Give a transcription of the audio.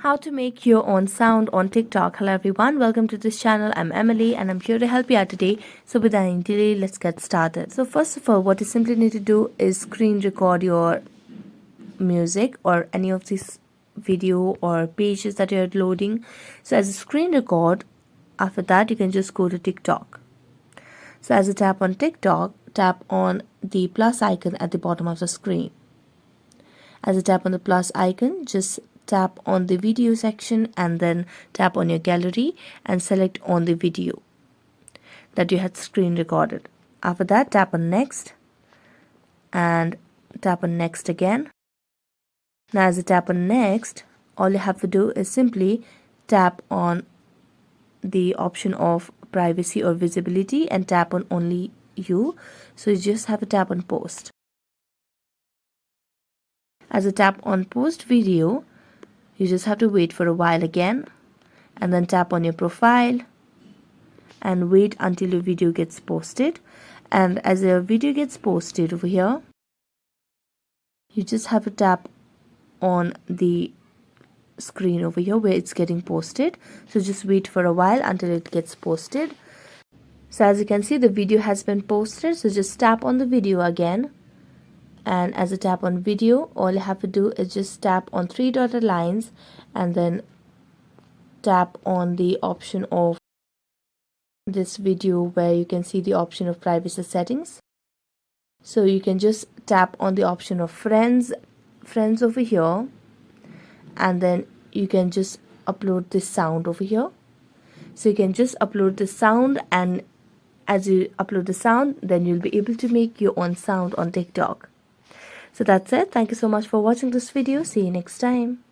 How to make your own sound on TikTok. Hello everyone, welcome to this channel. I'm Emily and I'm here to help you out today. So without any delay, let's get started. So first of all, what you simply need to do is screen record your music or any of these video or pages that you're loading. So as a screen record, after that you can just go to TikTok. So as you tap on TikTok, tap on the plus icon at the bottom of the screen. As you tap on the plus icon, just tap on the video section and then tap on your gallery and select on the video that you had screen recorded. After that, tap on next and tap on next again. Now as you tap on next, all you have to do is simply tap on the option of privacy or visibility and tap on only you. So you just have to tap on post. As you tap on post video, you just have to wait for a while again and then tap on your profile and wait until your video gets posted. And as your video gets posted over here, you just have to tap on the screen over here where it's getting posted. So just wait for a while until it gets posted. So as you can see, the video has been posted. So just tap on the video again. And as you tap on video, all you have to do is just tap on three dotted lines and then tap on the option of this video where you can see the option of privacy settings. So you can just tap on the option of friends over here, and then you can just upload this sound over here. So you can just upload the sound, and as you upload the sound, then you'll be able to make your own sound on TikTok. So that's it. Thank you so much for watching this video. See you next time.